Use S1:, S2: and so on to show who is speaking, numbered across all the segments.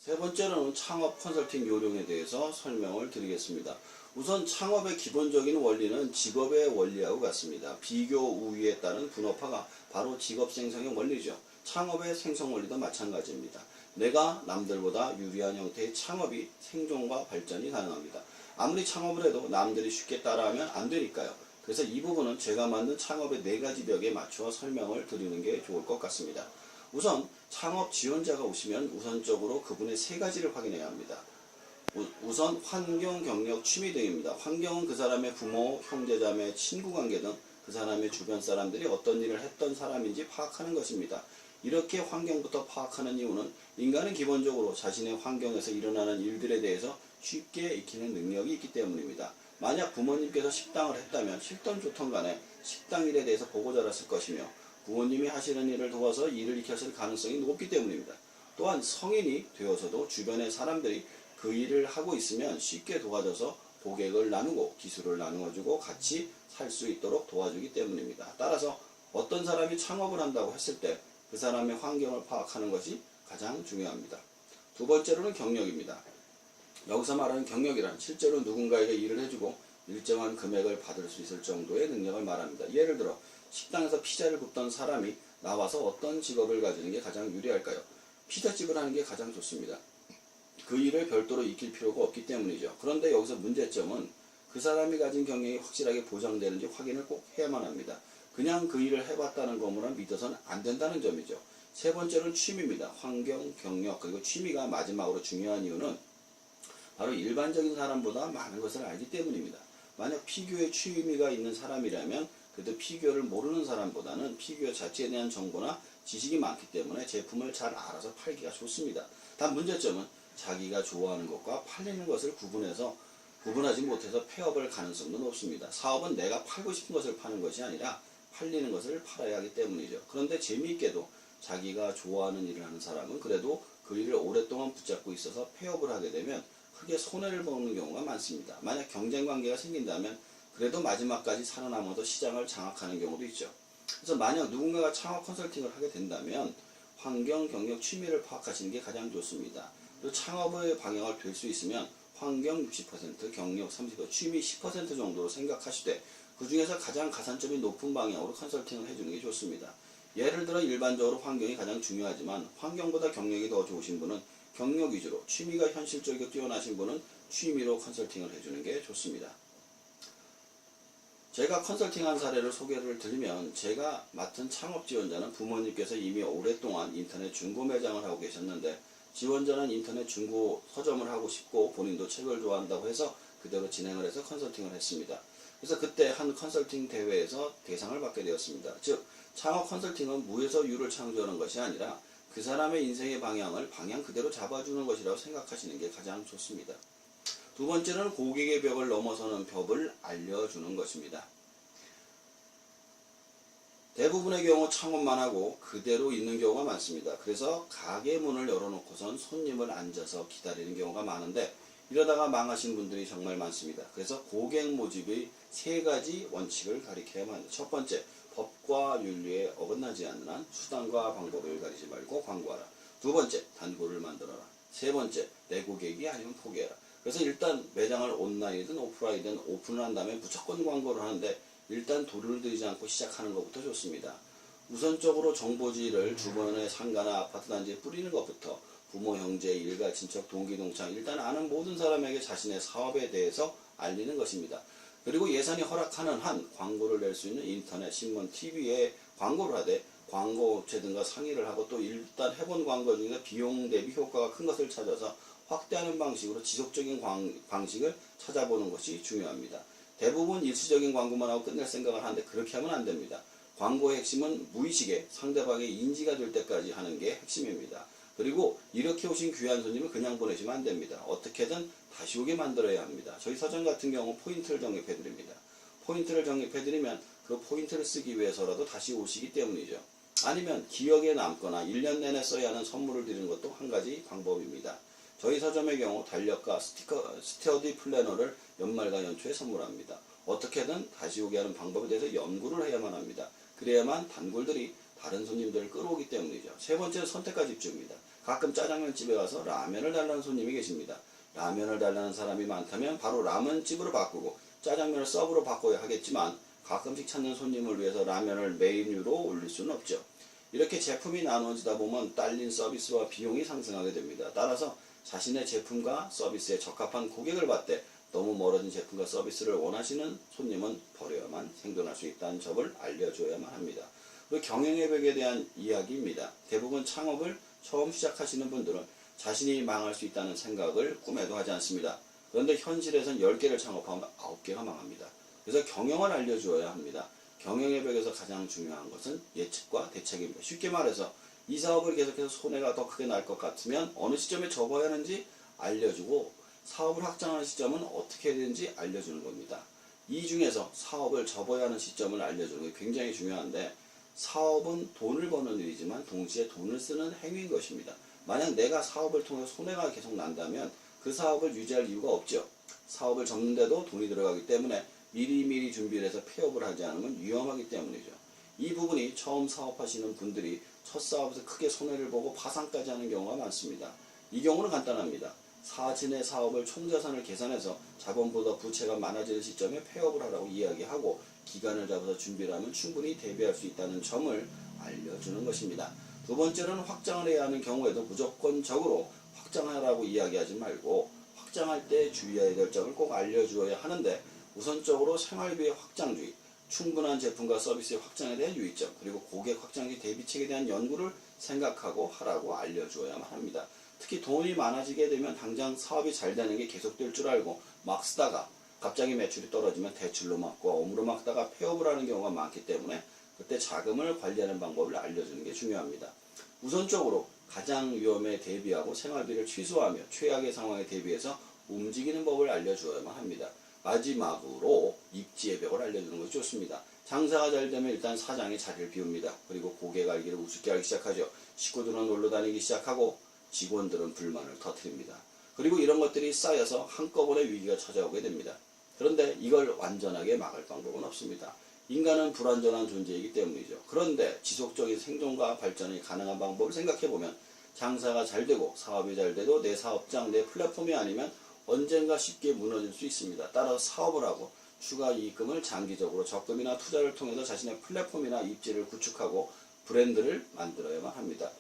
S1: 세 번째로는 창업 컨설팅 요령에 대해서 설명을 드리겠습니다. 우선 창업의 기본적인 원리는 직업의 원리하고 같습니다. 비교 우위에 따른 분업화가 바로 직업 생성의 원리죠. 창업의 생성 원리도 마찬가지입니다. 내가 남들보다 유리한 형태의 창업이 생존과 발전이 가능합니다. 아무리 창업을 해도 남들이 쉽게 따라하면 안 되니까요. 그래서 이 부분은 제가 만든 창업의 4가지 벽에 맞추어 설명을 드리는 게 좋을 것 같습니다. 우선 창업 지원자가 오시면 우선적으로 그분의 3가지를 확인해야 합니다. 우선 환경, 경력, 취미 등입니다. 환경은 그 사람의 부모, 형제자매, 친구관계 등 그 사람의 주변 사람들이 어떤 일을 했던 사람인지 파악하는 것입니다. 이렇게 환경부터 파악하는 이유는 인간은 기본적으로 자신의 환경에서 일어나는 일들에 대해서 쉽게 익히는 능력이 있기 때문입니다. 만약 부모님께서 식당을 했다면 싫던 좋던 간에 식당 일에 대해서 보고 자랐을 것이며 부모님이 하시는 일을 도와서 일을 익혔을 가능성이 높기 때문입니다. 또한 성인이 되어서도 주변의 사람들이 그 일을 하고 있으면 쉽게 도와줘서 고객을 나누고 기술을 나누어주고 같이 살 수 있도록 도와주기 때문입니다. 따라서 어떤 사람이 창업을 한다고 했을 때 그 사람의 환경을 파악하는 것이 가장 중요합니다. 두 번째로는 경력입니다. 여기서 말하는 경력이란 실제로 누군가에게 일을 해주고 일정한 금액을 받을 수 있을 정도의 능력을 말합니다. 예를 들어 식당에서 피자를 굽던 사람이 나와서 어떤 직업을 가지는 게 가장 유리할까요? 피자집을 하는 게 가장 좋습니다. 그 일을 별도로 익힐 필요가 없기 때문이죠. 그런데 여기서 문제점은 그 사람이 가진 경력이 확실하게 보장되는지 확인을 꼭 해야만 합니다. 그냥 그 일을 해봤다는 것만 믿어서는 안 된다는 점이죠. 세 번째로는 취미입니다. 환경, 경력, 그리고 취미가 마지막으로 중요한 이유는 바로 일반적인 사람보다 많은 것을 알기 때문입니다. 만약 피규어에 취미가 있는 사람이라면 그래도 피규어를 모르는 사람보다는 피규어 자체에 대한 정보나 지식이 많기 때문에 제품을 잘 알아서 팔기가 좋습니다. 단 문제점은 자기가 좋아하는 것과 팔리는 것을 구분하지 못해서 폐업할 가능성도 높습니다. 사업은 내가 팔고 싶은 것을 파는 것이 아니라 팔리는 것을 팔아야 하기 때문이죠. 그런데 재미있게도 자기가 좋아하는 일을 하는 사람은 그래도 그 일을 오랫동안 붙잡고 있어서 폐업을 하게 되면 크게 손해를 보는 경우가 많습니다. 만약 경쟁 관계가 생긴다면 그래도 마지막까지 살아남아서 시장을 장악하는 경우도 있죠. 그래서 만약 누군가가 창업 컨설팅을 하게 된다면 환경, 경력, 취미를 파악하시는 게 가장 좋습니다. 그리고 창업의 방향을 될 수 있으면 환경 60%, 경력 30%, 취미 10% 정도로 생각하시되 그 중에서 가장 가산점이 높은 방향으로 컨설팅을 해주는 게 좋습니다. 예를 들어 일반적으로 환경이 가장 중요하지만 환경보다 경력이 더 좋으신 분은 경력 위주로, 취미가 현실적이고 뛰어나신 분은 취미로 컨설팅을 해주는 게 좋습니다. 제가 컨설팅한 사례를 소개를 드리면 제가 맡은 창업 지원자는 부모님께서 이미 오랫동안 인터넷 중고 매장을 하고 계셨는데 지원자는 인터넷 중고 서점을 하고 싶고 본인도 책을 좋아한다고 해서 그대로 진행을 해서 컨설팅을 했습니다. 그래서 그때 한 컨설팅 대회에서 대상을 받게 되었습니다. 즉 창업 컨설팅은 무에서 유를 창조하는 것이 아니라 그 사람의 인생의 방향을 방향 그대로 잡아주는 것이라고 생각하시는 게 가장 좋습니다. 두 번째는 고객의 벽을 넘어서는 법을 알려주는 것입니다. 대부분의 경우 창업만 하고 그대로 있는 경우가 많습니다. 그래서 가게 문을 열어놓고선 손님을 앉아서 기다리는 경우가 많은데 이러다가 망하신 분들이 정말 많습니다. 그래서 고객 모집의 3가지 원칙을 가리켜야만 합니다. 첫 번째, 법과 윤리에 어긋나지 않는 한 수단과 방법을 가리지 말고 광고하라. 두 번째, 단골을 만들어라. 세 번째, 내 고객이 아니면 포기해라. 그래서 일단 매장을 온라인이든 오프라인이든 오픈을 한 다음에 무조건 광고를 하는데 일단 돈을 들이지 않고 시작하는 것부터 좋습니다. 우선적으로 정보지를 주변의 상가나 아파트 단지에 뿌리는 것부터 부모, 형제, 일가, 친척, 동기, 동창 일단 아는 모든 사람에게 자신의 사업에 대해서 알리는 것입니다. 그리고 예산이 허락하는 한 광고를 낼 수 있는 인터넷, 신문, TV에 광고를 하되 광고업체 등과 상의를 하고 또 일단 해본 광고 중에 비용 대비 효과가 큰 것을 찾아서 확대하는 방식으로 지속적인 방식을 찾아보는 것이 중요합니다. 대부분 일시적인 광고만 하고 끝낼 생각을 하는데 그렇게 하면 안 됩니다. 광고의 핵심은 무의식에 상대방의 인지가 될 때까지 하는 게 핵심입니다. 그리고 이렇게 오신 귀한 손님을 그냥 보내시면 안 됩니다. 어떻게든 다시 오게 만들어야 합니다. 저희 서점 같은 경우 포인트를 적립해 드립니다. 포인트를 적립해 드리면 그 포인트를 쓰기 위해서라도 다시 오시기 때문이죠. 아니면 기억에 남거나 1년 내내 써야 하는 선물을 드리는 것도 한 가지 방법입니다. 저희 서점의 경우 달력과 스터디 플래너를 연말과 연초에 선물합니다. 어떻게든 다시 오게 하는 방법에 대해서 연구를 해야만 합니다. 그래야만 단골들이 다른 손님들을 끌어오기 때문이죠. 세 번째는 선택과 집중입니다. 가끔 짜장면집에 가서 라면을 달라는 손님이 계십니다. 라면을 달라는 사람이 많다면 바로 라면집으로 바꾸고 짜장면을 서브로 바꿔야 하겠지만 가끔씩 찾는 손님을 위해서 라면을 메뉴로 올릴 수는 없죠. 이렇게 제품이 나눠지다 보면 딸린 서비스와 비용이 상승하게 됩니다. 따라서 자신의 제품과 서비스에 적합한 고객을 받되 너무 멀어진 제품과 서비스를 원하시는 손님은 버려야만 생존할 수 있다는 점을 알려줘야만 합니다. 그리고 경영의 벽에 대한 이야기입니다. 대부분 창업을 처음 시작하시는 분들은 자신이 망할 수 있다는 생각을 꿈에도 하지 않습니다. 그런데 현실에선 10개를 창업하면 9개가 망합니다. 그래서 경영을 알려주어야 합니다. 경영의 벽에서 가장 중요한 것은 예측과 대책입니다. 쉽게 말해서 이 사업을 계속해서 손해가 더 크게 날 것 같으면 어느 시점에 접어야 하는지 알려주고 사업을 확장하는 시점은 어떻게 해야 되는지 알려주는 겁니다. 이 중에서 사업을 접어야 하는 시점을 알려주는 게 굉장히 중요한데 사업은 돈을 버는 일이지만 동시에 돈을 쓰는 행위인 것입니다. 만약 내가 사업을 통해 손해가 계속 난다면 그 사업을 유지할 이유가 없죠. 사업을 접는데도 돈이 들어가기 때문에 미리미리 준비를 해서 폐업을 하지 않으면 위험하기 때문이죠. 이 부분이 처음 사업하시는 분들이 첫 사업에서 크게 손해를 보고 파산까지 하는 경우가 많습니다. 이 경우는 간단합니다. 자신의 사업을 총자산을 계산해서 자본보다 부채가 많아지는 시점에 폐업을 하라고 이야기하고 기간을 잡아서 준비를 하면 충분히 대비할 수 있다는 점을 알려주는 것입니다. 두 번째로는 확장을 해야 하는 경우에도 무조건적으로 확장하라고 이야기하지 말고 확장할 때 주의해야 될 점을 꼭 알려주어야 하는데 우선적으로 생활비의 확장주의, 충분한 제품과 서비스의 확장에 대한 유의점, 그리고 고객 확장기 대비책에 대한 연구를 생각하고 하라고 알려주어야만 합니다. 특히 돈이 많아지게 되면 당장 사업이 잘 되는 게 계속될 줄 알고 막 쓰다가 갑자기 매출이 떨어지면 대출로 막고 어무로 막다가 폐업을 하는 경우가 많기 때문에 그때 자금을 관리하는 방법을 알려주는 게 중요합니다. 우선적으로 가장 위험에 대비하고 생활비를 취소하며 최악의 상황에 대비해서 움직이는 법을 알려주어야만 합니다. 마지막으로 입지의 벽을 알려주는 것이 좋습니다. 장사가 잘 되면 일단 사장이 자리를 비웁니다. 그리고 고객 알기를 우습게 알기 시작하죠. 식구들은 놀러 다니기 시작하고 직원들은 불만을 터뜨립니다. 그리고 이런 것들이 쌓여서 한꺼번에 위기가 찾아오게 됩니다. 그런데 이걸 완전하게 막을 방법은 없습니다. 인간은 불완전한 존재이기 때문이죠. 그런데 지속적인 생존과 발전이 가능한 방법을 생각해보면 장사가 잘 되고 사업이 잘 돼도 내 사업장, 내 플랫폼이 아니면 언젠가 쉽게 무너질 수 있습니다. 따라서 사업을 하고 추가 이익금을 장기적으로 적금이나 투자를 통해서 자신의 플랫폼이나 입지를 구축하고 브랜드를 만들어야만 합니다.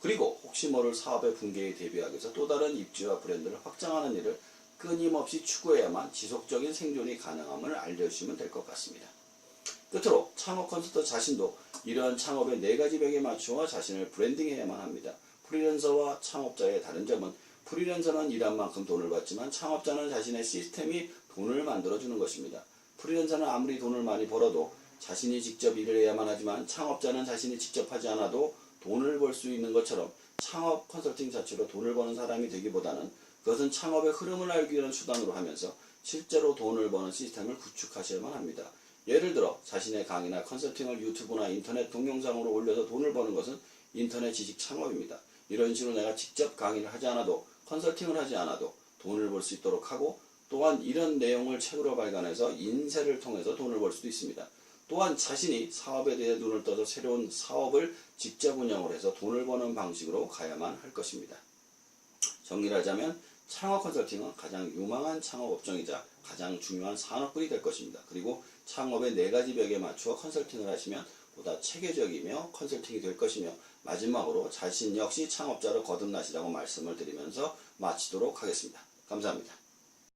S1: 그리고 혹시 모를 사업의 붕괴에 대비하기 위해서 또 다른 입지와 브랜드를 확장하는 일을 끊임없이 추구해야만 지속적인 생존이 가능함을 알려주시면 될 것 같습니다. 끝으로 창업 컨설턴트 자신도 이러한 창업의 4가지 벽에 맞추어 자신을 브랜딩해야만 합니다. 프리랜서와 창업자의 다른 점은 프리랜서는 일한 만큼 돈을 받지만 창업자는 자신의 시스템이 돈을 만들어주는 것입니다. 프리랜서는 아무리 돈을 많이 벌어도 자신이 직접 일을 해야만 하지만 창업자는 자신이 직접 하지 않아도 돈을 벌 수 있는 것처럼 창업 컨설팅 자체로 돈을 버는 사람이 되기보다는 그것은 창업의 흐름을 알기 위한 수단으로 하면서 실제로 돈을 버는 시스템을 구축하셔야만 합니다. 예를 들어 자신의 강의나 컨설팅을 유튜브나 인터넷 동영상으로 올려서 돈을 버는 것은 인터넷 지식 창업입니다. 이런 식으로 내가 직접 강의를 하지 않아도 컨설팅을 하지 않아도 돈을 벌 수 있도록 하고 또한 이런 내용을 책으로 발간해서 인쇄를 통해서 돈을 벌 수도 있습니다. 또한 자신이 사업에 대해 눈을 떠서 새로운 사업을 직접 운영을 해서 돈을 버는 방식으로 가야만 할 것입니다. 정리를 하자면 창업 컨설팅은 가장 유망한 창업 업종이자 가장 중요한 산업군이 될 것입니다. 그리고 창업의 4가지 벽에 맞추어 컨설팅을 하시면 보다 체계적이며 컨설팅이 될 것이며 마지막으로 자신 역시 창업자로 거듭나시라고 말씀을 드리면서 마치도록 하겠습니다. 감사합니다.